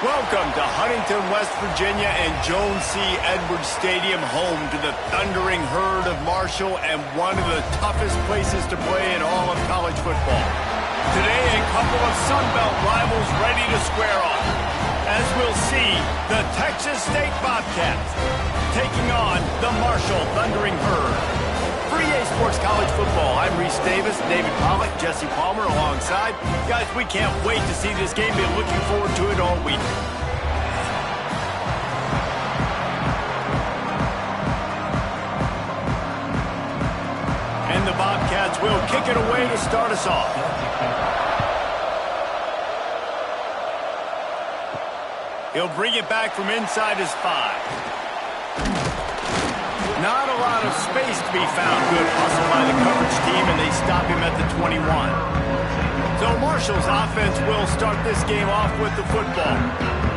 Welcome to Huntington, West Virginia and Jones C. Edwards Stadium, home to the thundering herd of Marshall and one of the toughest places to play in all of college football. Today, a couple of Sun Belt rivals ready to square off. As we'll see, the Texas State Bobcats taking on the Marshall Thundering Herd. For EA Sports College Football, I'm Reese Davis, David Pollock, Jesse Palmer alongside. Guys, we can't wait to see this game. Been looking forward to it all week. And the Bobcats will kick it away to start us off. He'll bring it back from inside his 5. Not a lot of space to be found. Good hustle by the coverage team, and they stop him at the 21. So Marshall's offense will start this game off with the football.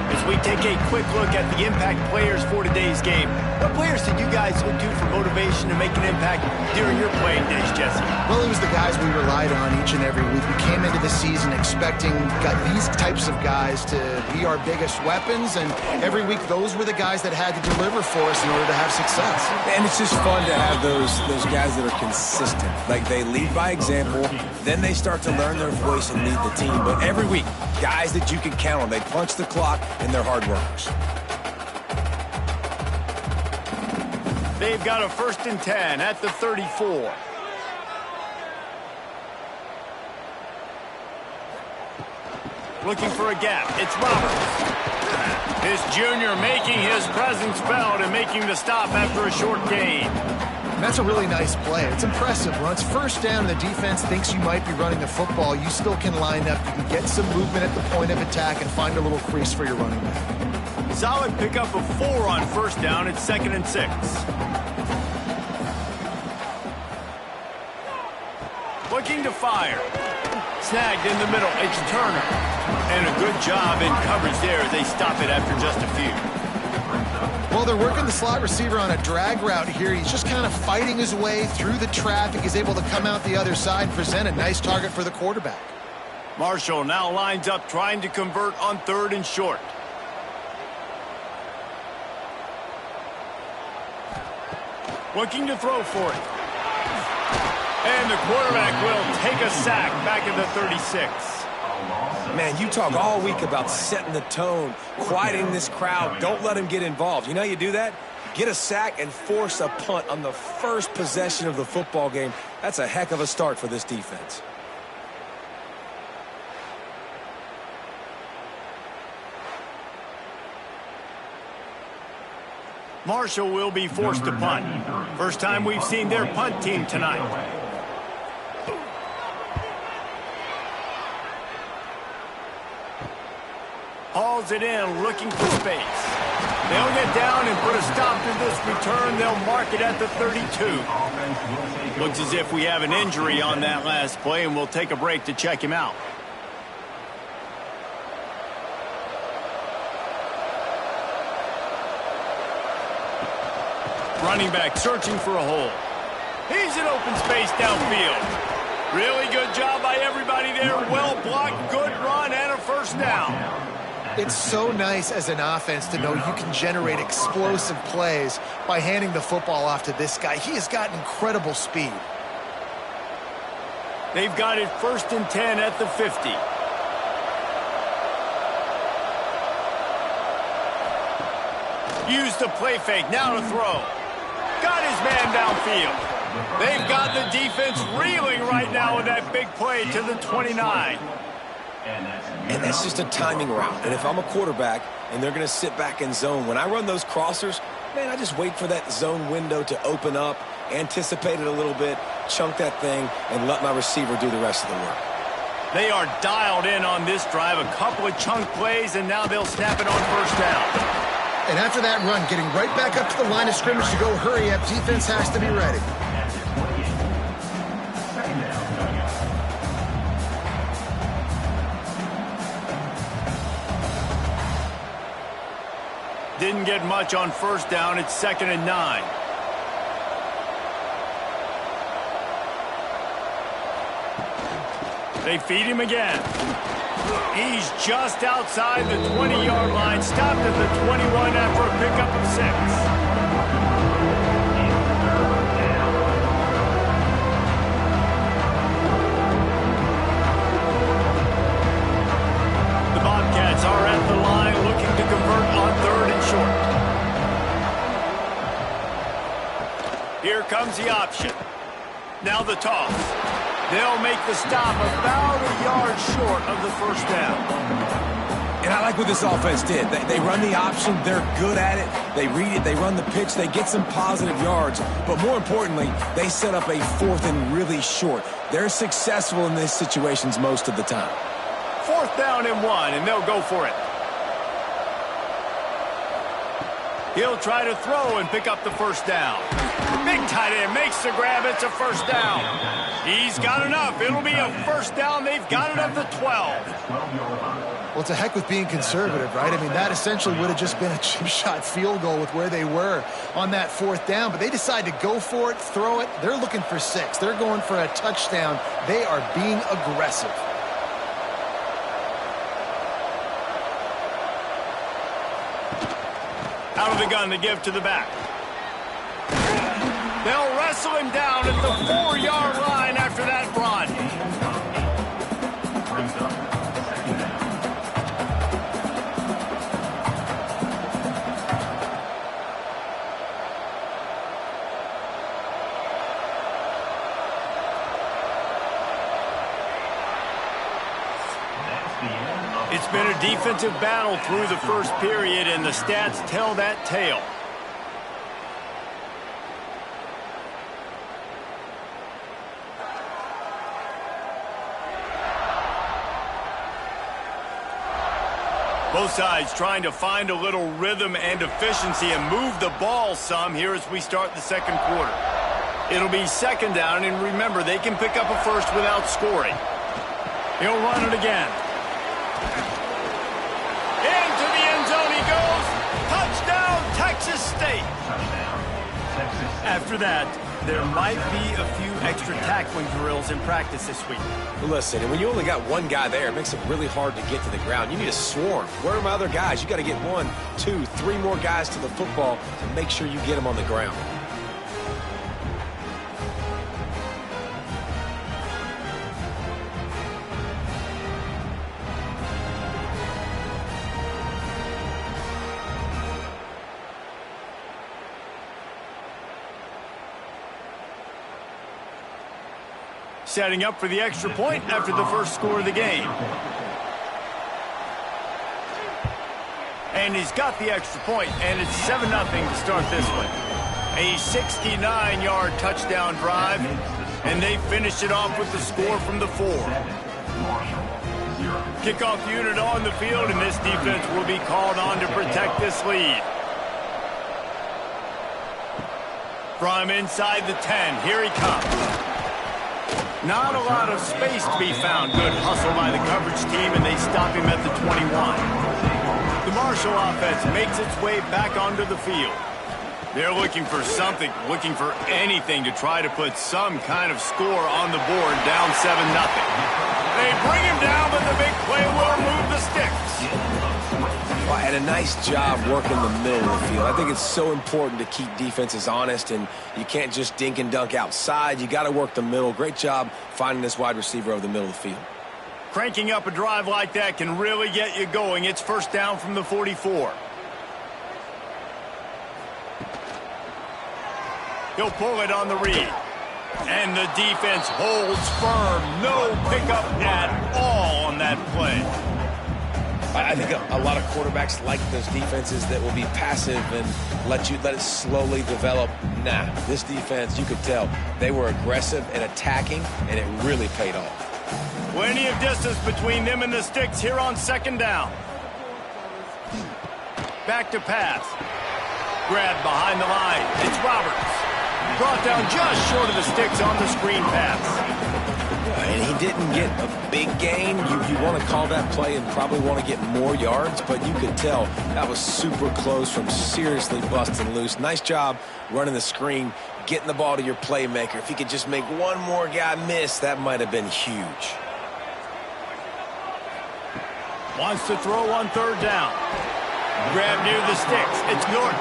As we take a quick look at the impact players for today's game, what players did you guys look to for motivation to make an impact during your playing days, Jesse? Well, it was the guys we relied on each and every week. We came into the season expecting these types of guys to be our biggest weapons, and every week those were the guys that had to deliver for us in order to have success. And it's just fun to have those guys that are consistent. Like, they lead by example, then they start to learn their voice and lead the team. But every week, guys that you can count on. They punch the clock, and they're hard workers. They've got a 1st and 10 at the 34. Looking for a gap. It's Roberts. This junior making his presence felt and making the stop after a short gain. And that's a really nice play. It's impressive. When it's 1st down and the defense thinks you might be running the football, you still can line up. You can get some movement at the point of attack and find a little crease for your running back. Solid pickup of 4 on 1st down. It's 2nd and 6. Looking to fire. Snagged in the middle. It's Turner. And a good job in coverage there as they stop it after just a few. Well, they're working the slot receiver on a drag route here. He's just kind of fighting his way through the traffic. He's able to come out the other side and present a nice target for the quarterback. Marshall now lines up trying to convert on 3rd and short. Looking to throw for it. And the quarterback will take a sack back at the 36. Man, you talk all week about setting the tone, quieting this crowd. Don't let them get involved. You know how you do that? Get a sack and force a punt on the first possession of the football game. That's a heck of a start for this defense. Marshall will be forced to punt. First time we've seen their punt team tonight. Hauls it in, looking for space. They'll get down and put a stop to this return. They'll mark it at the 32. Looks as if we have an injury on that last play, and we'll take a break to check him out. Running back searching for a hole. He's in open space downfield. Really good job by everybody there. Well blocked, good run, and a 1st down. It's so nice as an offense to know you can generate explosive plays by handing the football off to this guy. He has got incredible speed. They've got it 1st and 10 at the 50. Use the play fake, now to throw. Got his man downfield. They've got the defense reeling right now with that big play to the 29. And that's just a timing route. And if I'm a quarterback and they're going to sit back in zone, when I run those crossers, man, I just wait for that zone window to open up, anticipate it a little bit, chunk that thing, and let my receiver do the rest of the work. They are dialed in on this drive. A couple of chunk plays, and now they'll snap it on 1st down. And after that run, getting right back up to the line of scrimmage to go hurry up, defense has to be ready. Didn't get much on 1st down. It's 2nd and 9. They feed him again. He's just outside the 20-yard line, stopped at the 21 after a pickup of 6. The Bobcats are at the line looking to convert on 3rd and short. Here comes the option. Now the toss. They'll make the stop about a yard short of the 1st down. And I like what this offense did. They run the option. They're good at it. They read it. They run the pitch. They get some positive yards. But more importantly, they set up a 4th and really short. They're successful in these situations most of the time. 4th down and 1, and they'll go for it. He'll try to throw and pick up the 1st down. Big tight end makes the grab. It's a 1st down. He's got enough. It'll be a 1st down. They've got it at the 12. Well, to heck with being conservative, right? I mean, that essentially would have just been a chip shot field goal with where they were on that 4th down. But they decide to go for it, throw it. They're looking for 6. They're going for a touchdown. They are being aggressive. Out of the gun to give to the back. They'll wrestle him down at the 4-yard line after that run. It's been a defensive battle through the 1st period, and the stats tell that tale. Both sides trying to find a little rhythm and efficiency and move the ball some here as we start the 2nd quarter. It'll be 2nd down, and remember, they can pick up a 1st without scoring. He'll run it again. Into the end zone he goes. Touchdown, Texas State. After that, there might be a few extra tackling drills in practice this week. Listen, when you only got one guy there, it makes it really hard to get to the ground. You need a swarm. Where are my other guys? You got to get 1, 2, 3 more guys to the football to make sure you get them on the ground. Setting up for the extra point after the 1st score of the game. And he's got the extra point, and it's 7-0 to start this one. A 69-yard touchdown drive, and they finish it off with the score from the 4. Kickoff unit on the field, and this defense will be called on to protect this lead. From inside the 10, here he comes. Not a lot of space to be found. Good hustle by the coverage team, and they stop him at the 21. The Marshall offense makes its way back onto the field. They're looking for something, looking for anything to try to put some kind of score on the board, down 7-0. They bring him down, but the big play will move the sticks. Well, and a nice job working the middle of the field. I think it's so important to keep defenses honest, and you can't just dink and dunk outside. You got to work the middle. Great job finding this wide receiver over the middle of the field. Cranking up a drive like that can really get you going. It's 1st down from the 44. He'll pull it on the read. And the defense holds firm. No pickup at all on that play. I think a lot of quarterbacks like those defenses that will be passive and let it slowly develop. Nah, this defense, you could tell, they were aggressive and attacking, and it really paid off. Plenty of distance between them and the sticks here on 2nd down. Back to pass. Grabbed behind the line. It's Roberts. Brought down just short of the sticks on the screen pass. And he didn't get a big gain. You want to call that play and probably want to get more yards, but you could tell that was super close from seriously busting loose. Nice job running the screen, getting the ball to your playmaker. If he could just make one more guy miss, that might have been huge. Wants to throw on third down. Grab near the sticks. It's Norton.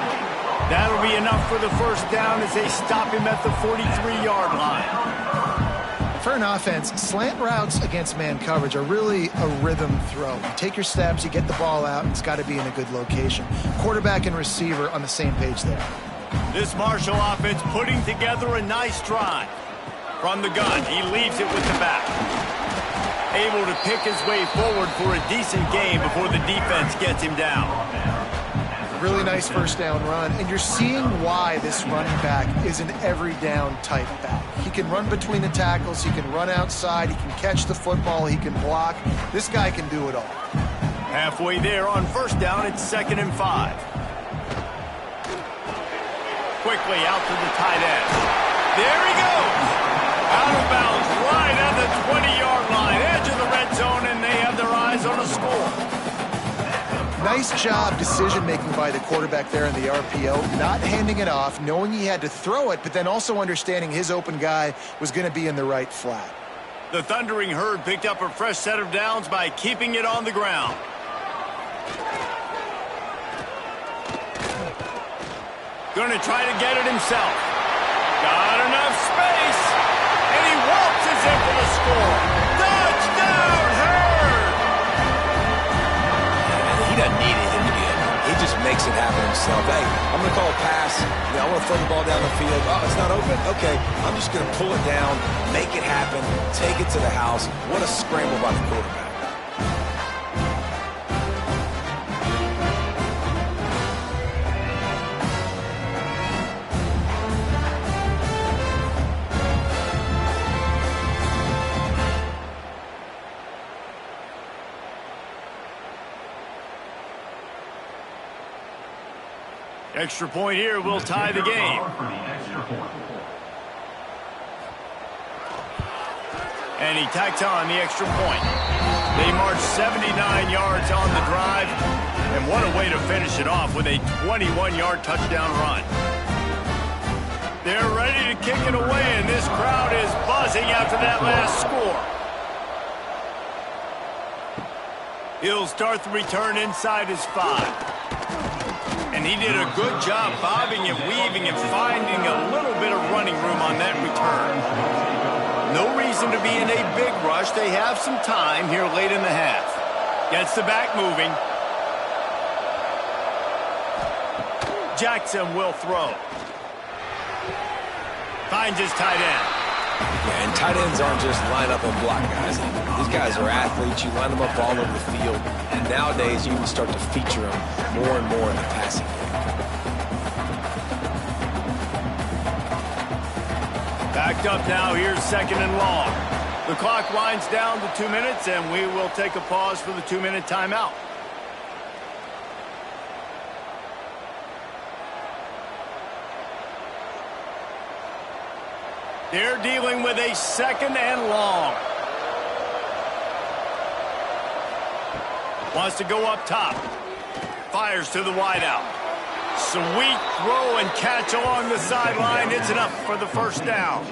That'll be enough for the first down as they stop him at the 43-yard line. For an offense, slant routes against man coverage are really a rhythm throw. You take your steps, you get the ball out, and it's got to be in a good location. Quarterback and receiver on the same page there. This Marshall offense putting together a nice drive. From the gun, he leaves it with the back. Able to pick his way forward for a decent game before the defense gets him down. Really nice first down run, and you're seeing why this running back is an every down type back. He can run between the tackles, he can run outside, he can catch the football, he can block. This guy can do it all. Halfway there on first down, it's 2nd and 5. Quickly out to the tight end. There he goes! Out of bounds, right at the 20-yard line, edge of the red zone, and they have their eyes on a score. Nice job decision-making by the quarterback there in the RPO, not handing it off, knowing he had to throw it, but then also understanding his open guy was going to be in the right flat. The Thundering Herd picked up a fresh set of downs by keeping it on the ground. Going to try to get it himself. Got enough space, and he waltzes in for the score. Touchdown, Herd! He doesn't need it in the end. He just makes it happen himself. Hey, I'm going to call a pass. I want to throw the ball down the field. Oh, it's not open? Okay, I'm just going to pull it down, make it happen, take it to the house. What a scramble by the quarterback. Extra point here will tie the game. And he tacks on the extra point. They march 79 yards on the drive. And what a way to finish it off with a 21-yard touchdown run. They're ready to kick it away, and this crowd is buzzing after that last score. He'll start the return inside his 5. And he did a good job bobbing and weaving and finding a little bit of running room on that return. No reason to be in a big rush. They have some time here late in the half. Gets the back moving. Jackson will throw. Finds his tight end. Yeah, and tight ends aren't just line up and block guys. These guys are athletes. You line them up all over the field. And nowadays, you can start to feature them more and more in the passing game. Backed up now. Here's 2nd and long. The clock winds down to 2 minutes, and we will take a pause for the 2-minute timeout. They're dealing with a 2nd and long. Wants to go up top. Fires to the wideout. Sweet throw and catch along the sideline. It's enough for the first down.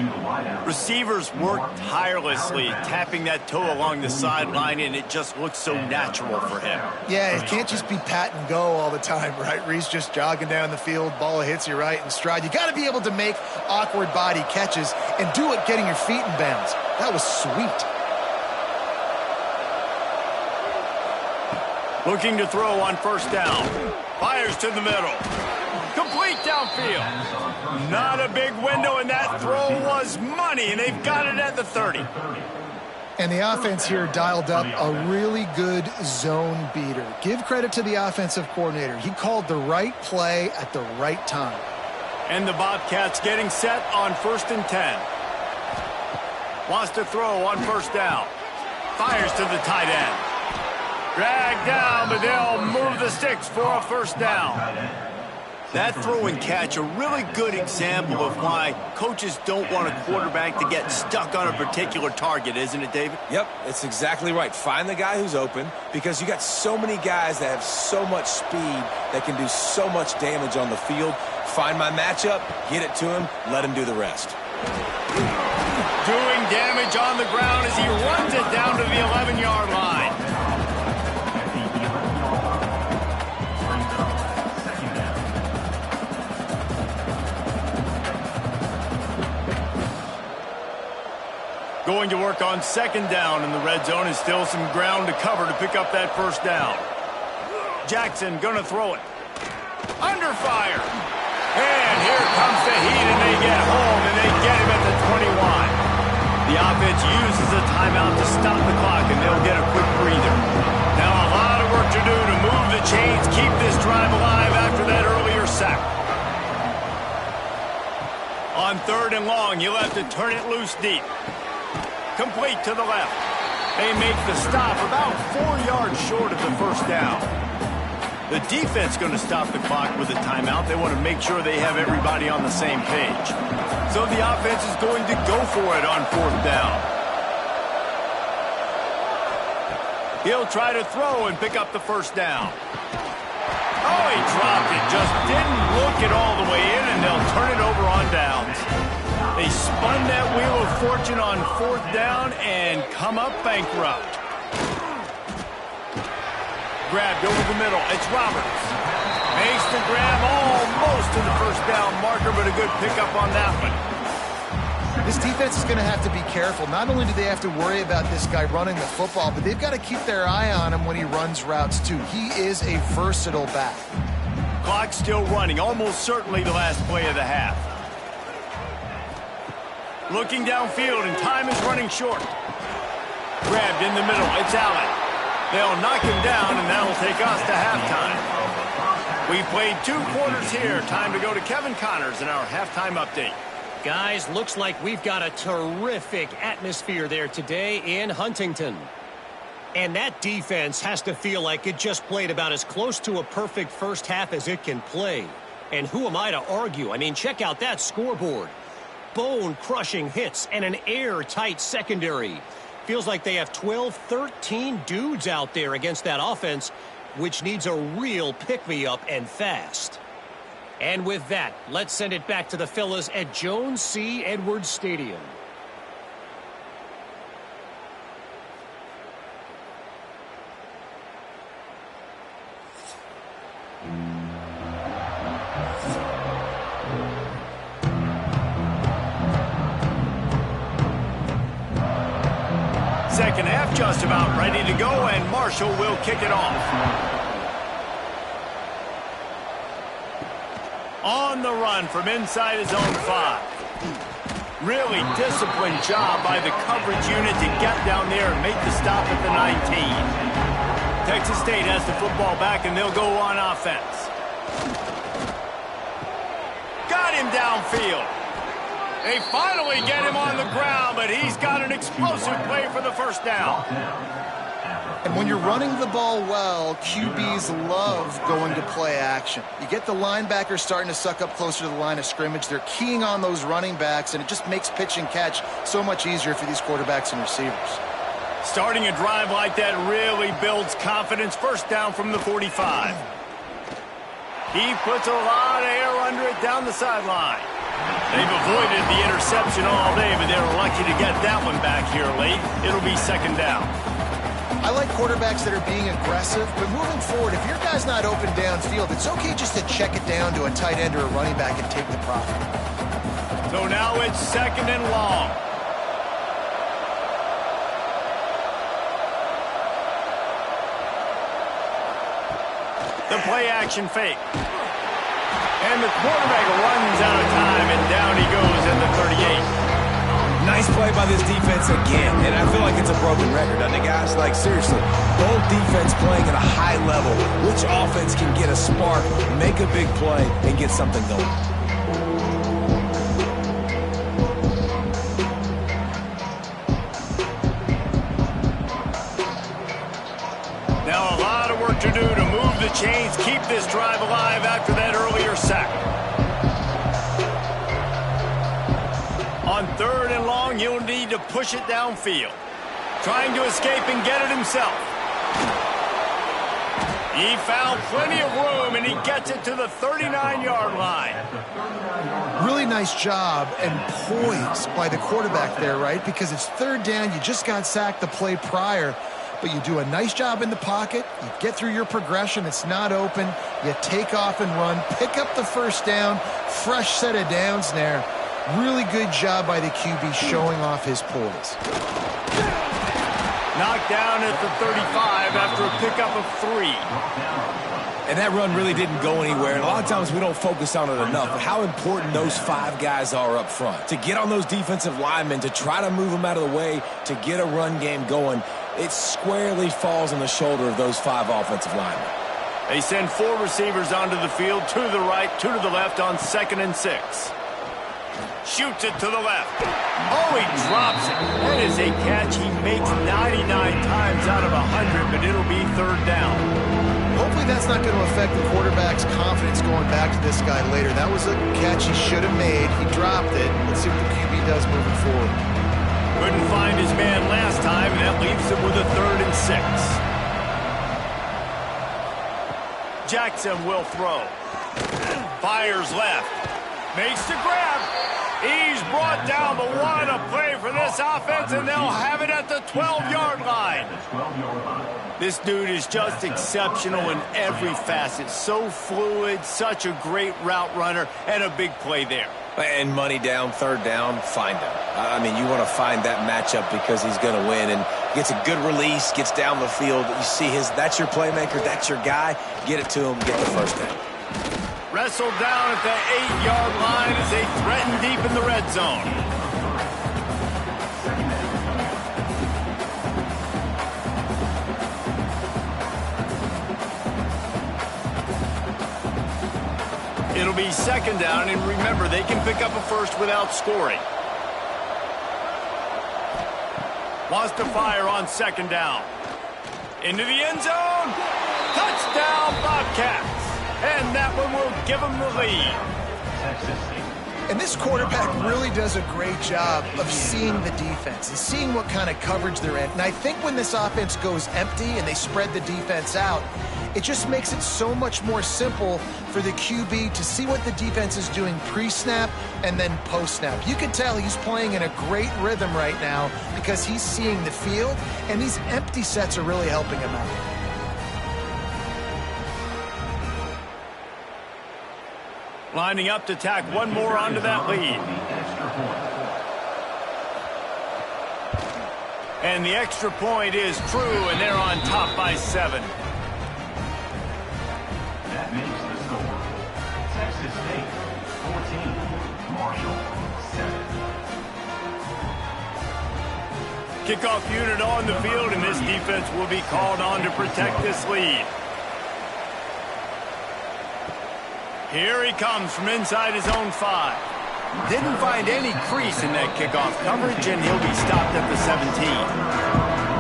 Receivers work tirelessly, tapping that toe along the sideline, and it just looks so natural for him. Yeah, it can't just be pat and go all the time, right? Reese just jogging down the field, ball hits you right in stride. You got to be able to make awkward body catches and do it getting your feet in bounds. That was sweet. Looking to throw on first down. Fires to the middle. Complete downfield. Not a big window, and that throw was money, and they've got it at the 30. And the offense here dialed up a really good zone beater. Give credit to the offensive coordinator. He called the right play at the right time. And the Bobcats getting set on 1st and 10. Wants to throw on first down. Fires to the tight end. Dragged down, but they'll move the sticks for a first down. That throw and catch, a really good example of why coaches don't want a quarterback to get stuck on a particular target, isn't it, David? Yep, it's exactly right. Find the guy who's open, because you got so many guys that have so much speed that can do so much damage on the field. Find my matchup, get it to him, let him do the rest. Doing damage on the ground as he runs it down to the 11-yard line. going to work on second down in the red zone, and still some ground to cover to pick up that first down. Jackson going to throw it. Under fire. And here comes the heat, and they get home, and they get him at the 21. The offense uses a timeout to stop the clock, and they'll get a quick breather. Now a lot of work to do to move the chains, keep this drive alive after that earlier sack. On third and long, you'll have to turn it loose deep. Complete to the left. They make the stop about 4 yards short of the first down. The defense going to stop the clock with a timeout. They want to make sure they have everybody on the same page. So the offense is going to go for it on fourth down. He'll try to throw and pick up the first down. Oh, he dropped it. Just didn't look it all the way in, and they'll turn it over on downs. They spun that wheel of fortune on fourth down and come up bankrupt. Grabbed over the middle. It's Roberts. Makes the grab almost to the first down marker, but a good pickup on that one. This defense is going to have to be careful. Not only do they have to worry about this guy running the football, but they've got to keep their eye on him when he runs routes too. He is a versatile back. Clock still running, almost certainly the last play of the half. Looking downfield, and time is running short. Grabbed in the middle. It's Allen. They'll knock him down, and that'll take us to halftime. We played 2 quarters here. Time to go to Kevin Connors in our halftime update. Guys, looks like we've got a terrific atmosphere there today in Huntington. And that defense has to feel like it just played about as close to a perfect first half as it can play. And who am I to argue? I mean, check out that scoreboard. Bone-crushing hits and an airtight secondary. Feels like they have 12, 13 dudes out there against that offense, which needs a real pick-me-up and fast. And with that, let's send it back to the fellas at Jones C. Edwards Stadium. Second half just about ready to go, and Marshall will kick it off. On the run from inside his own 5. Really disciplined job by the coverage unit to get down there and make the stop at the 19. Texas State has the football back, and they'll go on offense. Got him downfield. They finally get him on the ground, but he's got an explosive play for the first down. And when you're running the ball well, QBs love going to play action. You get the linebackers starting to suck up closer to the line of scrimmage. They're keying on those running backs, and it just makes pitch and catch so much easier for these quarterbacks and receivers. Starting a drive like that really builds confidence. First down from the 45. He puts a lot of air under it down the sideline. They've avoided the interception all day, but they're lucky to get that one back here late. It'll be second down. I like quarterbacks that are being aggressive, but moving forward, if your guy's not open downfield, it's okay just to check it down to a tight end or a running back and take the profit. So now it's second and long. The play action fake. And the quarterback runs out of time, and down he goes at the 38. Nice play by this defense again, and I feel like it's a broken record, doesn't it, guys? Like, seriously, both defense playing at a high level. Which offense can get a spark, make a big play, and get something going? Now a lot of work to do to move the chains, keep this drive alive after that earlier sack. On third and long, you'll need to push it downfield. Trying to escape and get it himself. He found plenty of room, and he gets it to the 39-yard line. Really nice job and poise by the quarterback there, right? Because it's third down. You just got sacked the play prior, but you do a nice job in the pocket. You get through your progression. It's not open. You take off and run, pick up the first down, fresh set of downs there. Really good job by the QB showing off his poise. Knocked down at the 35 after a pickup of 3. And that run really didn't go anywhere. And a lot of times we don't focus on it enough, but how important those 5 guys are up front. To get on those defensive linemen, to try to move them out of the way, to get a run game going, it squarely falls on the shoulder of those 5 offensive linemen. They send 4 receivers onto the field, 2 to the right, 2 to the left on 2nd and 6. Shoots it to the left. Oh, he drops it. That is a catch he makes 99 times out of 100, but it'll be 3rd down. Hopefully that's not going to affect the quarterback's confidence going back to this guy later. That was a catch he should have made. He dropped it. Let's see what the QB does moving forward. Couldn't find his man last time, and that leaves him with a 3rd and 6. Jackson will throw. Fires left. Makes the grab. He's brought down, but what a play for this offense, and they'll have it at the 12-yard line. This dude is just exceptional in every facet. So fluid, such a great route runner, and a big play there. And money down, 3rd down, find him. I mean, you want to find that matchup because he's going to win, and gets a good release, gets down the field. You see that's your playmaker, that's your guy. Get it to him, get the 1st down. Wrestled down at the 8-yard line as they threaten deep in the red zone. It'll be 2nd down, and remember, they can pick up a 1st without scoring. Wants to fire on 2nd down. Into the end zone. Touchdown, Bobcats. And that one will give them the lead. And this quarterback really does a great job of seeing the defense and seeing what kind of coverage they're in. And I think when this offense goes empty and they spread the defense out, it just makes it so much more simple for the QB to see what the defense is doing pre-snap and then post-snap. You can tell he's playing in a great rhythm right now because he's seeing the field, and these empty sets are really helping him out. Lining up to tack one more onto that lead. And the extra point is true, and they're on top by 7. That makes the score. Texas State 14, Marshall 7. Kickoff unit on the field, and this defense will be called on to protect this lead. Here he comes from inside his own 5. Didn't find any crease in that kickoff coverage, and he'll be stopped at the 17.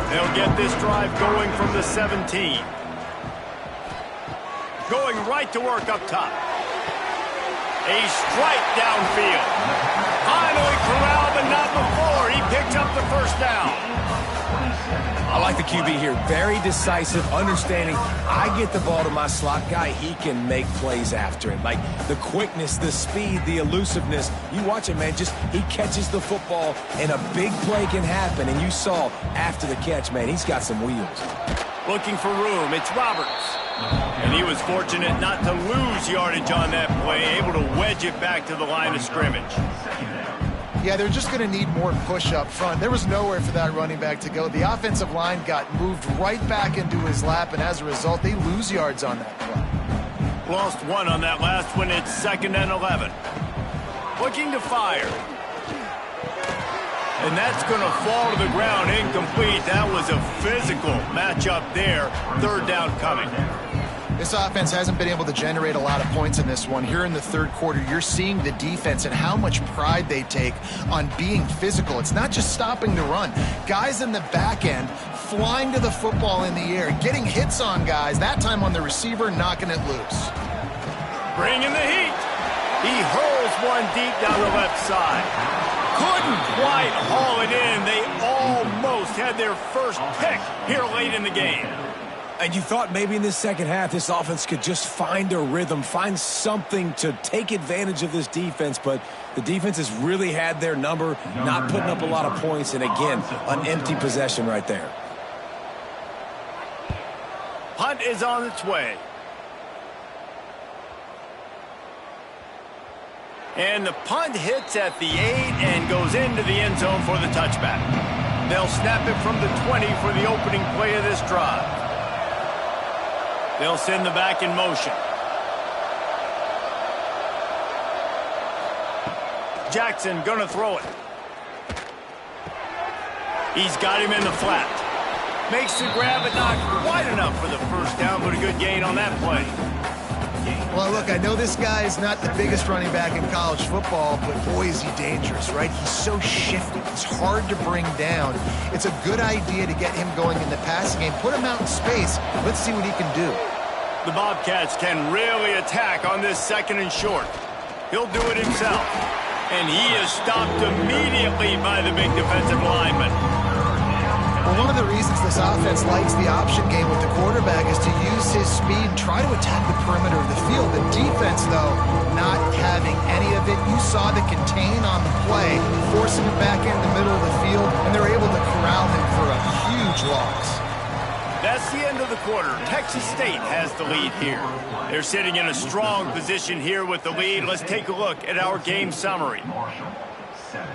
They'll get this drive going from the 17. Going right to work up top. A strike downfield. Finally corralled, but not before. He picks up the 1st down. I like the QB here. Very decisive, understanding. I get the ball to my slot guy, he can make plays after it. Like the quickness, the speed, the elusiveness. You watch it, man. Just he catches the football, and a big play can happen. And you saw after the catch, man, he's got some wheels. Looking for room. It's Roberts. And he was fortunate not to lose yardage on that play, able to wedge it back to the line of scrimmage. Yeah, they're just going to need more push up front. There was nowhere for that running back to go. The offensive line got moved right back into his lap, and as a result, they lose yards on that play. Lost 1 on that last one. It's 2nd and 11. Looking to fire. And that's going to fall to the ground incomplete. That was a physical matchup there. 3rd down coming. This offense hasn't been able to generate a lot of points in this one. Here in the 3rd quarter, you're seeing the defense and how much pride they take on being physical. It's not just stopping the run. Guys in the back end flying to the football in the air, getting hits on guys, that time on the receiver, knocking it loose. Bringing the heat. He hurls one deep down the left side. Couldn't quite haul it in. They almost had their first pick here late in the game. And you thought maybe in this second half this offense could just find a rhythm, find something to take advantage of this defense, but the defense has really had their number, not putting up a lot of points, and again, an empty possession right there. Punt is on its way. And the punt hits at the 8 and goes into the end zone for the touchback. They'll snap it from the 20 for the opening play of this drive. They'll send the back in motion. Jackson gonna throw it. He's got him in the flat. Makes the grab, but not quite enough for the first down, but a good gain on that play. Well, look, I know this guy is not the biggest running back in college football, but boy, is he dangerous, right? He's so shifty. He's hard to bring down. It's a good idea to get him going in the passing game. Put him out in space. Let's see what he can do. The Bobcats can really attack on this 2nd and short. He'll do it himself. And he is stopped immediately by the big defensive lineman. Well, one of the reasons this offense likes the option game with the quarterback is to use his speed and try to attack the perimeter of the field. The defense, though, not having any of it. You saw the contain on the play, forcing him back in the middle of the field, and they're able to corral him for a huge loss. That's the end of the quarter. Texas State has the lead here. They're sitting in a strong position here with the lead. Let's take a look at our game summary. Marshall, 7.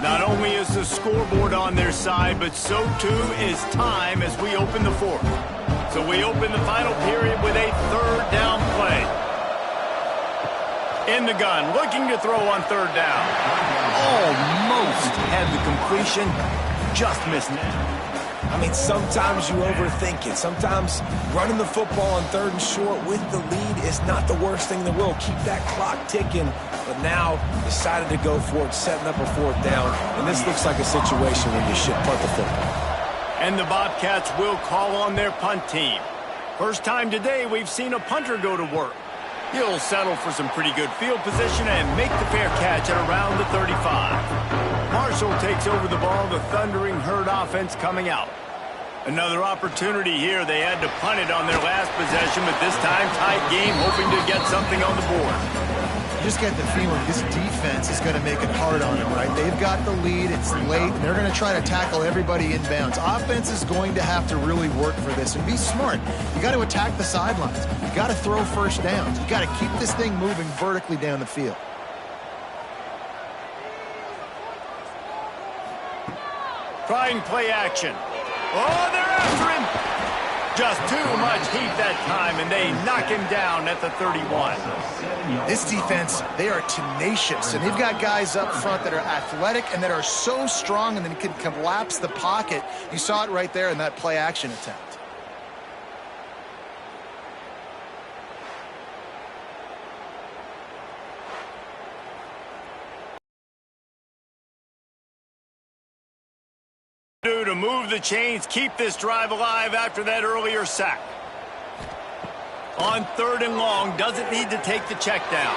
Not only is the scoreboard on their side, but so too is time as we open the 4th. So we open the final period with a 3rd down play. In the gun, looking to throw on 3rd down. Almost had the completion, just missed it. I mean, sometimes you overthink it. Sometimes running the football on 3rd and short with the lead is not the worst thing in the world. Keep that clock ticking. But now decided to go for it, setting up a 4th down. And this looks like a situation where you should punt the football. And the Bobcats will call on their punt team. First time today we've seen a punter go to work. He'll settle for some pretty good field position and make the fair catch at around the 35. Marshall takes over the ball, the Thundering Herd offense coming out. Another opportunity here. They had to punt it on their last possession, but this time tight game, hoping to get something on the board. You just get the feeling this defense is going to make it hard on them, right? They've got the lead. It's late, and they're going to try to tackle everybody inbounds. Offense is going to have to really work for this and be smart. You got to attack the sidelines. You got to throw first downs. You got to keep this thing moving vertically down the field. Trying play action. Oh, they're after him. Just too much heat that time, and they knock him down at the 31. This defense, they are tenacious, and they've got guys up front that are athletic and that are so strong and then can collapse the pocket. You saw it right there in that play action attempt. To move the chains, keep this drive alive after that earlier sack. On 3rd and long, doesn't need to take the check down.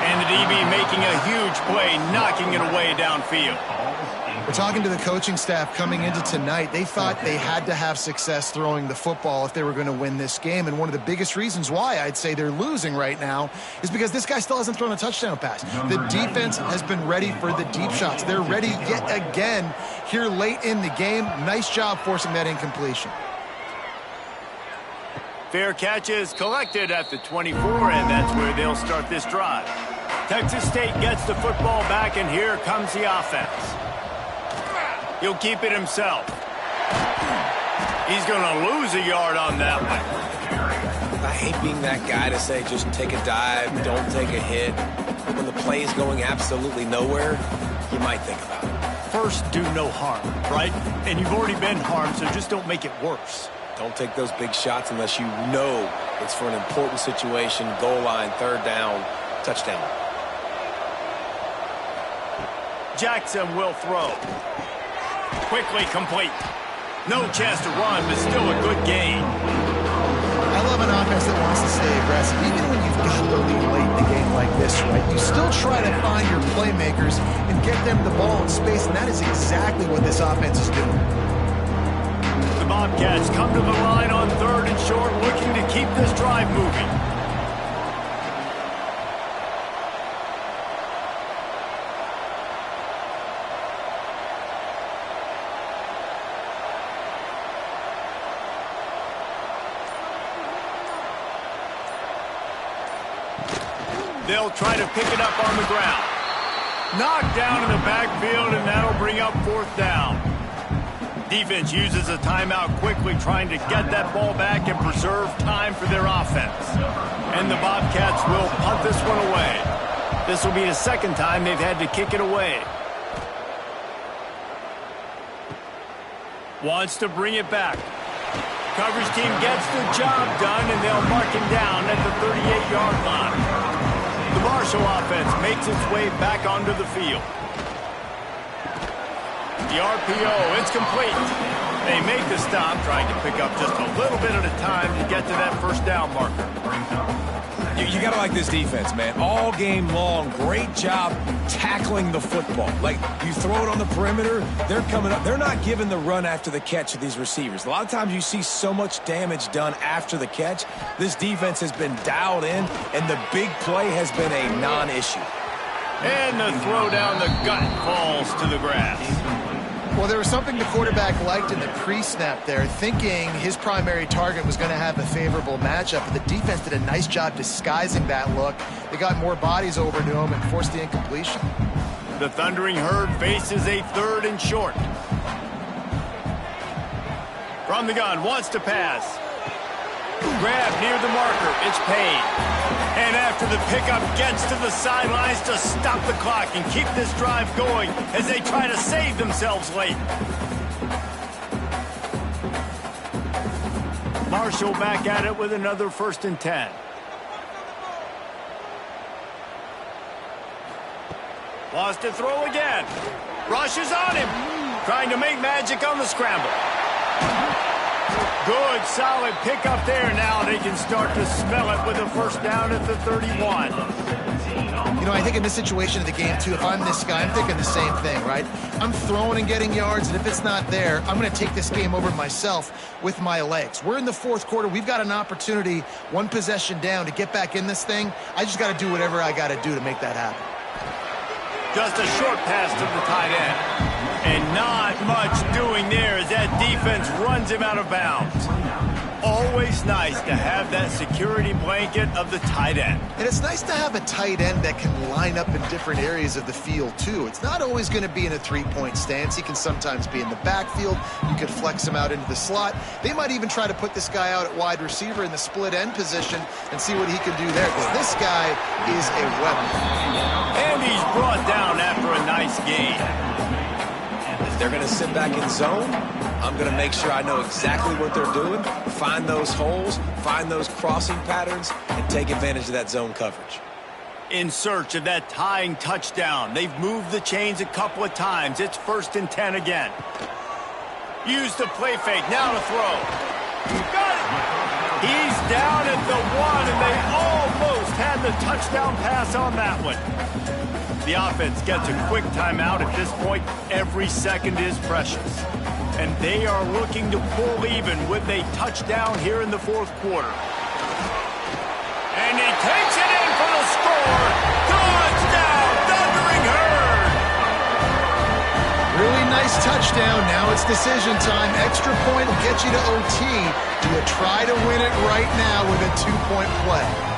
And the DB making a huge play, knocking it away downfield. We're talking to the coaching staff coming into tonight. They thought they had to have success throwing the football if they were going to win this game. And one of the biggest reasons why I'd say they're losing right now is because this guy still hasn't thrown a touchdown pass. The defense has been ready for the deep shots. They're ready yet again here late in the game. Nice job forcing that incompletion. Fair catch is collected at the 24, and that's where they'll start this drive. Texas State gets the football back, and here comes the offense. He'll keep it himself. He's going to lose a yard on that one. I hate being that guy to say just take a dive, don't take a hit. When the play is going absolutely nowhere, you might think about it. First, do no harm, right? And you've already been harmed, so just don't make it worse. Don't take those big shots unless you know it's for an important situation, goal line, 3rd down, touchdown. Jackson will throw. Quickly complete. No chance to run, but still a good gain. I love an offense that wants to stay aggressive. Even when you've got the lead late in the game like this, right? You still try to find your playmakers and get them the ball in space, and that is exactly what this offense is doing. The Bobcats come to the line on 3rd and short, looking to keep this drive moving. They'll try to pick it up on the ground. Knocked down in the backfield, and that'll bring up 4th down. Defense uses a timeout quickly, trying to get that ball back and preserve time for their offense. And the Bobcats will punt this one away. This will be the 2nd time they've had to kick it away. Wants to bring it back. Coverage team gets the job done, and they'll mark him down at the 38-yard line. The Marshall offense makes its way back onto the field. The RPO, it's complete. They make the stop, trying to pick up just a little bit at a time to get to that 1st down marker. You got to like this defense, man. All game long, great job tackling the football. Like, you throw it on the perimeter, they're coming up. They're not giving the run after the catch to these receivers. A lot of times you see so much damage done after the catch. This defense has been dialed in, and the big play has been a non-issue. And the throw down the gut falls to the grass. Well, there was something the quarterback liked in the pre-snap there, thinking his primary target was going to have a favorable matchup. But the defense did a nice job disguising that look. They got more bodies over to him and forced the incompletion. The Thundering Herd faces a 3rd and short. From the gun, wants to pass. Grab near the marker, it's paid. And after the pickup, gets to the sidelines to stop the clock and keep this drive going as they try to save themselves late. Marshall back at it with another 1st and 10. Wants to throw again. Rushes on him. Trying to make magic on the scramble. Good, solid pickup there. Now they can start to smell it with a 1st down at the 31. You know, I think in this situation of the game, too, if I'm this guy, I'm thinking the same thing, right? I'm throwing and getting yards, and if it's not there, I'm going to take this game over myself with my legs. We're in the 4th quarter. We've got an opportunity, 1 possession down, to get back in this thing. I just got to do whatever I got to do to make that happen. Just a short pass to the tight end. And not much doing there as that defense runs him out of bounds. Always nice to have that security blanket of the tight end. And it's nice to have a tight end that can line up in different areas of the field, too. It's not always going to be in a 3-point stance. He can sometimes be in the backfield. You could flex him out into the slot. They might even try to put this guy out at wide receiver in the split end position and see what he can do there, because this guy is a weapon. And he's brought down after a nice gain. If they're going to sit back in zone, I'm going to make sure I know exactly what they're doing, find those holes, find those crossing patterns, and take advantage of that zone coverage. In search of that tying touchdown. They've moved the chains a couple of times. It's 1st and 10 again. Used the play fake. Now to throw. Got it. He's down at the 1, and they almost had the touchdown pass on that one. The offense gets a quick timeout at this point. Every second is precious. And they are looking to pull even with a touchdown here in the 4th quarter. And he takes it in for the score. Touchdown, Thundering Herd! Really nice touchdown. Now it's decision time. Extra point will get you to OT. Do you try to win it right now with a 2-point play?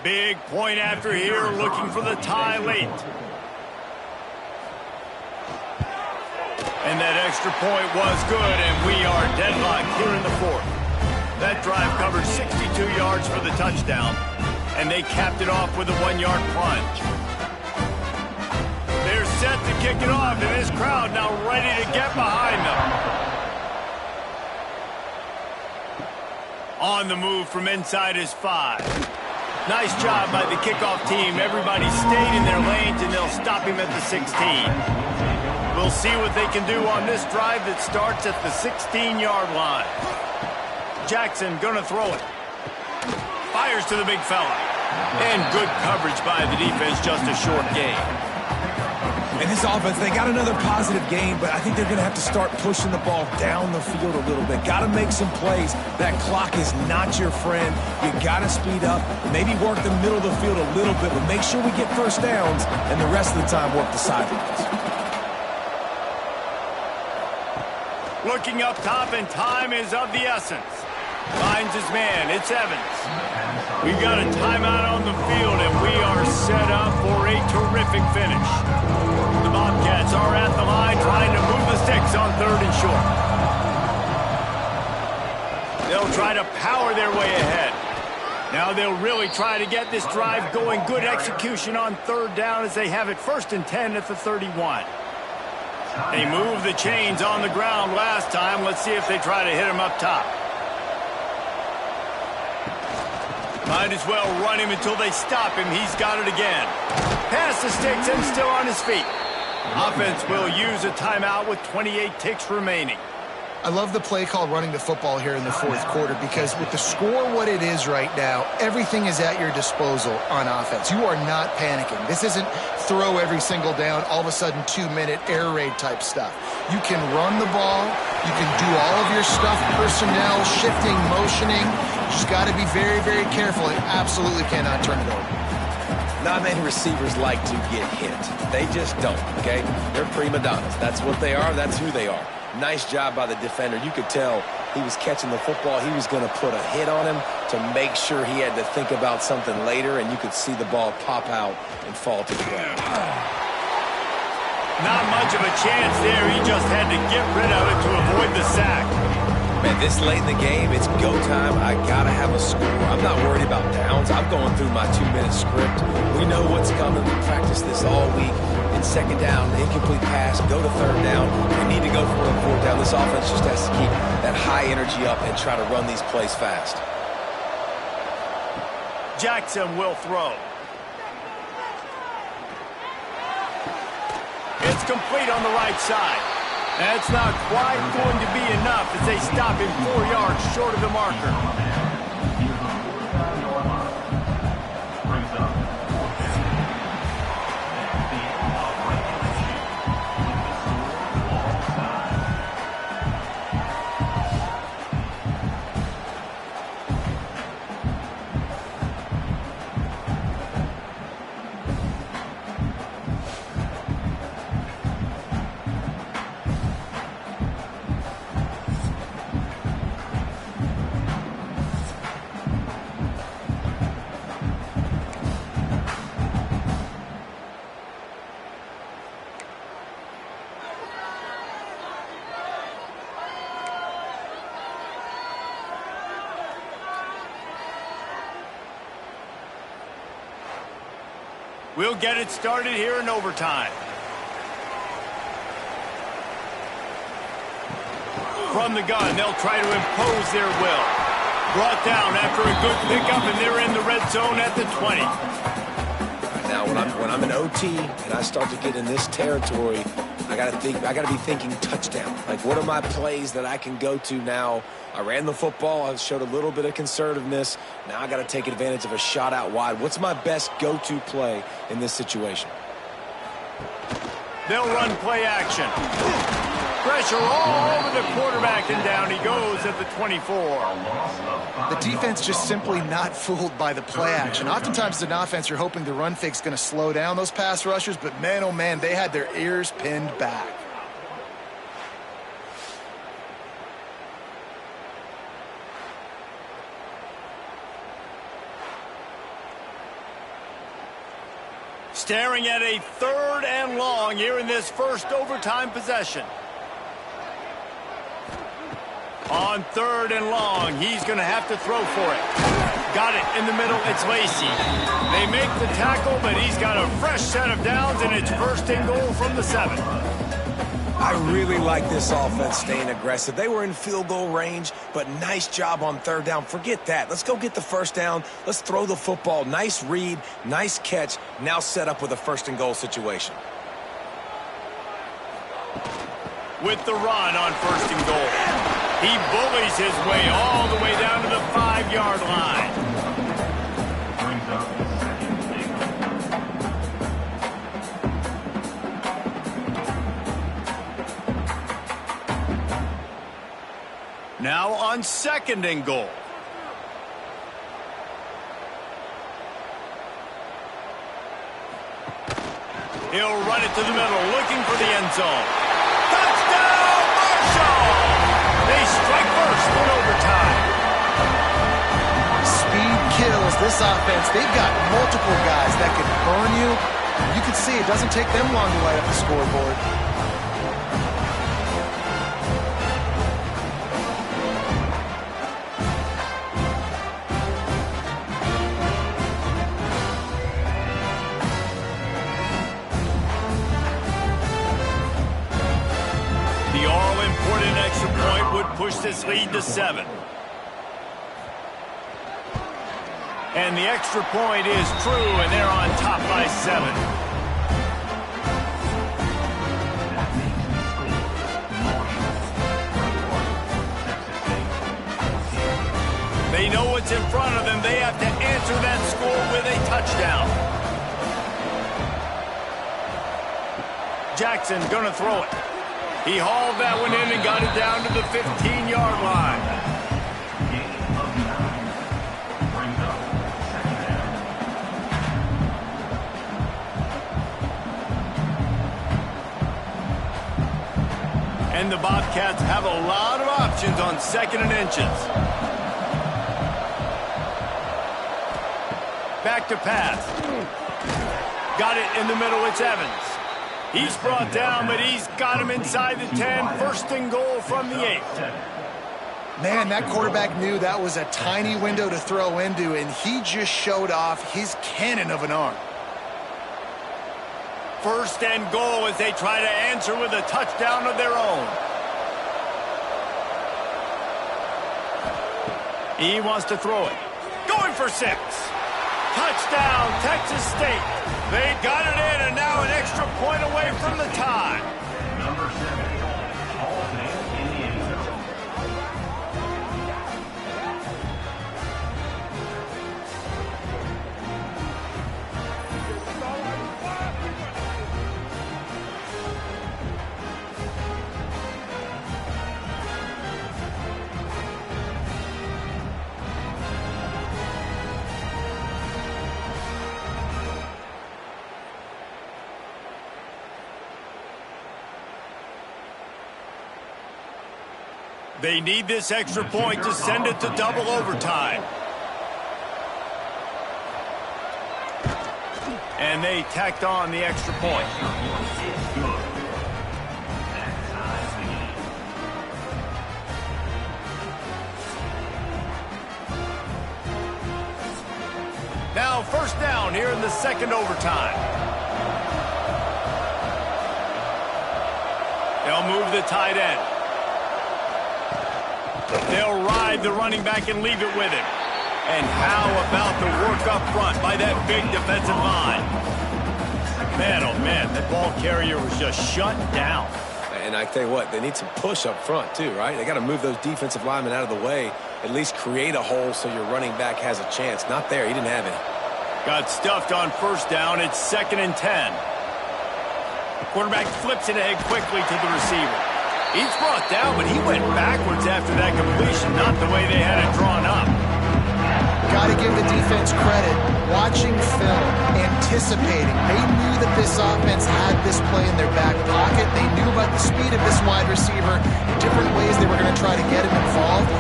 Big point after here, looking for the tie late. And that extra point was good, and we are deadlocked here in the 4th. That drive covered 62 yards for the touchdown, and they capped it off with a 1-yard plunge. They're set to kick it off, and this crowd now ready to get behind them. On the move from inside his 5. Nice job by the kickoff team. Everybody stayed in their lanes, and they'll stop him at the 16. We'll see what they can do on this drive that starts at the 16-yard line. Jackson gonna throw it. Fires to the big fella. And good coverage by the defense, just a short gain. And this offense, they got another positive game, but I think they're going to have to start pushing the ball down the field a little bit. Got to make some plays. That clock is not your friend. You got to speed up, maybe work the middle of the field a little bit, but make sure we get first downs, and the rest of the time work the sidelines. Looking up top, and time is of the essence. Finds his man. It's Evans. We've got a timeout on the field, and we are set up for a terrific finish. The Bobcats are at the line trying to move the sticks on 3rd and short. They'll try to power their way ahead. Now they'll really try to get this drive going. Good execution on 3rd down as they have it 1st and 10 at the 31. They moved the chains on the ground last time. Let's see if they try to hit him up top. Might as well run him until they stop him. He's got it again. Past the sticks and still on his feet. Offense will use a timeout with 28 ticks remaining. I love the play call running the football here in the 4th quarter because with the score what it is right now, everything is at your disposal on offense. You are not panicking. This isn't throw every single down, all of a sudden 2-minute air raid type stuff. You can run the ball. You can do all of your stuff, personnel, shifting, motioning. You just got to be very, very careful. You absolutely cannot turn it over. Not many receivers like to get hit. They just don't, okay? They're prima donnas. That's what they are. That's who they are. Nice job by the defender. You could tell he was catching the football. He was going to put a hit on him to make sure he had to think about something later, and you could see the ball pop out and fall to the ground. Not much of a chance there. He just had to get rid of it to avoid the sack. Man, this late in the game, it's go time. I got to have a score. I'm not worried about downs. I'm going through my 2-minute script. We know what's coming. We practiced this all week. In 2nd down, incomplete pass, go to 3rd down. We need to go for 4th down. This offense just has to keep that high energy up and try to run these plays fast. Jackson will throw. It's complete on the right side. That's not quite going to be enough as they stop him 4 yards short of the marker. We'll get it started here in overtime. From the gun, they'll try to impose their will. Brought down after a good pickup, and they're in the red zone at the 20. Now, when I'm in OT and I start to get in this territory, I got to be thinking touchdown. Like, what are my plays that I can go to now? I ran the football. I showed a little bit of conservativeness. Now I got to take advantage of a shot out wide. What's my best go-to play in this situation? They'll run play action. Pressure all over the quarterback, and down he goes at the 24. The defense just simply not fooled by the play action. Oftentimes as an offense, you're hoping the run fake's going to slow down those pass rushers, but man, oh man, they had their ears pinned back. Staring at a 3rd and long here in this first overtime possession. On 3rd and long, he's going to have to throw for it. Got it in the middle. It's Lacey. They make the tackle, but he's got a fresh set of downs, and it's 1st and goal from the 7. I really like this offense staying aggressive. They were in field goal range, but nice job on 3rd down. Forget that. Let's go get the 1st down. Let's throw the football. Nice read, nice catch. Now set up with a 1st and goal situation. With the run on 1st and goal. He bullies his way all the way down to the 5-yard line. now on 2nd and goal. He'll run it to the middle, looking for the end zone. Touchdown, Marshall! They strike first in overtime. Speed kills this offense. They've got multiple guys that can burn you. You can see it doesn't take them long to light up the scoreboard. The all-important extra point would push this lead to 7. And the extra point is true, and they're on top by 7. That makes the score. Marshall 34, Texas State 14. They know what's in front of them. They have to answer that score with a touchdown. Jackson gonna throw it. He hauled that one in and got it down to the 15-yard line. Gain of 9. Brings up 2nd down. And the Bobcats have a lot of options on 2nd and inches. Back to pass. Got it in the middle. It's Evans. He's brought down, but he's got him inside the 10. 1st and goal from the 8. Man, that quarterback knew that was a tiny window to throw into, and he just showed off his cannon of an arm. 1st and goal as they try to answer with a touchdown of their own. He wants to throw it. Going for 6. Touchdown, Texas State. They got it in, and now an extra point away from the tie. Number 7. Hall of Fame in the end zone. They need this extra point to send it to double overtime. And they tacked on the extra point. Extra point is good. That ties the game. Now 1st down here in the 2nd overtime. They'll move the tight end. They'll ride the running back and leave it with him. And how about the work up front by that big defensive line? Man, oh man, that ball carrier was just shut down. And I tell you what, they need some push up front too, right? They got to move those defensive linemen out of the way, at least create a hole so your running back has a chance. Not there. He didn't have any. Got stuffed on 1st down. It's 2nd and 10. Quarterback flips it ahead quickly to the receiver. He's brought down, but he went backwards after that completion, not the way they had it drawn up. Got to give the defense credit. Watching film, anticipating. They knew that this offense had this play in their back pocket. They knew about the speed of this wide receiver, the different ways they were going to try to get him involved.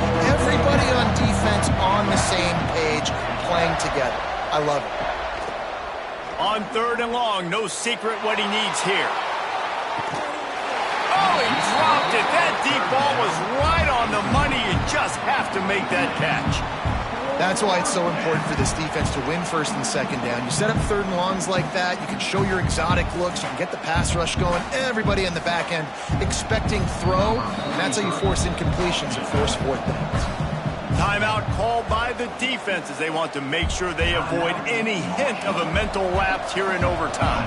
Everybody on defense on the same page, playing together. I love it. On 3rd and long, no secret what he needs here. Oh, he dropped it. That deep ball was right on the money. You just have to make that catch. That's why it's so important for this defense to win 1st and 2nd down. You set up 3rd and longs like that, you can show your exotic looks, you can get the pass rush going, everybody in the back end expecting throw, and that's how you force incompletions and force 4th downs. Timeout called by the defense as they want to make sure they avoid any hint of a mental lapse here in overtime.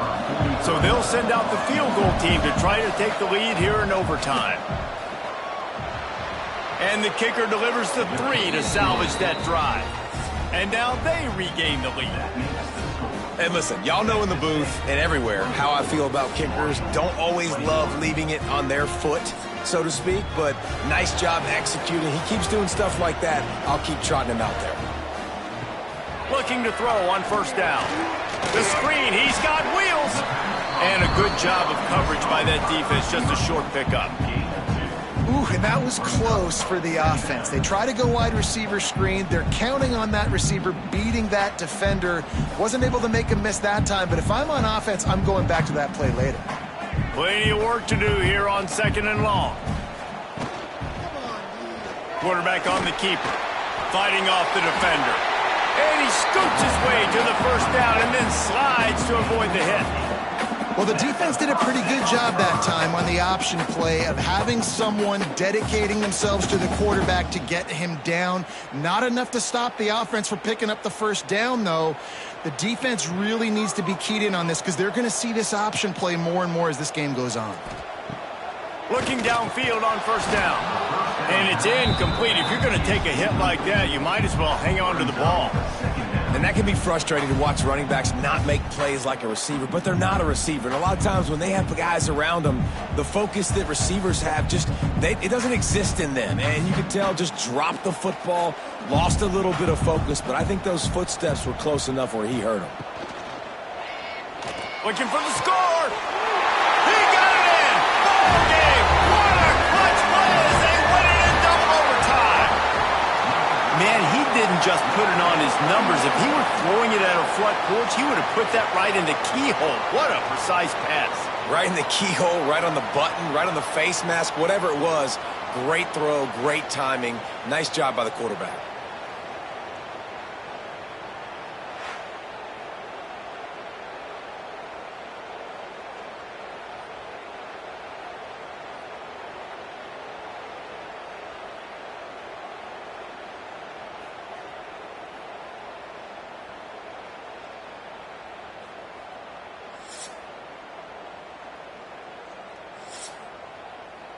So they'll send out the field goal team to try to take the lead here in overtime. And the kicker delivers the 3 to salvage that drive. And now they regain the lead. That makes the score And listen, y'all know in the booth and everywhere how I feel about kickers. Don't always love leaving it on their foot, so to speak, but nice job executing. He keeps doing stuff like that. I'll keep trotting him out there. Looking to throw on first down. The screen, he's got wheels. And a good job of coverage by that defense, just a short pickup. Ooh, and that was close for the offense. They try to go wide receiver screen. They're counting on that receiver beating that defender. Wasn't able to make a miss that time, but if I'm on offense, I'm going back to that play later. Plenty of work to do here on 2nd and long. Quarterback on the keeper, fighting off the defender. And he scoots his way to the first down and then slides to avoid the hit. Well, the defense did a pretty good job that time on the option play of having someone dedicating themselves to the quarterback to get him down. Not enough to stop the offense from picking up the first down, though. The defense really needs to be keyed in on this because they're going to see this option play more and more as this game goes on. Looking downfield on first down. And it's incomplete. If you're going to take a hit like that, you might as well hang on to the ball. And that can be frustrating to watch running backs not make plays like a receiver, but they're not a receiver. And a lot of times when they have guys around them, the focus that receivers have it doesn't exist in them. And you can tell just dropped the football, lost a little bit of focus, but I think those footsteps were close enough where he hurt him. Looking for the score. He got it in. Ball game. What a clutch play as they win it in double overtime. Man, he didn't just put it on his numbers. If he were throwing it at a front porch, he would have put that right in the keyhole. What a precise pass. Right in the keyhole, right on the button, right on the face mask, whatever it was. Great throw, great timing. Nice job by the quarterback.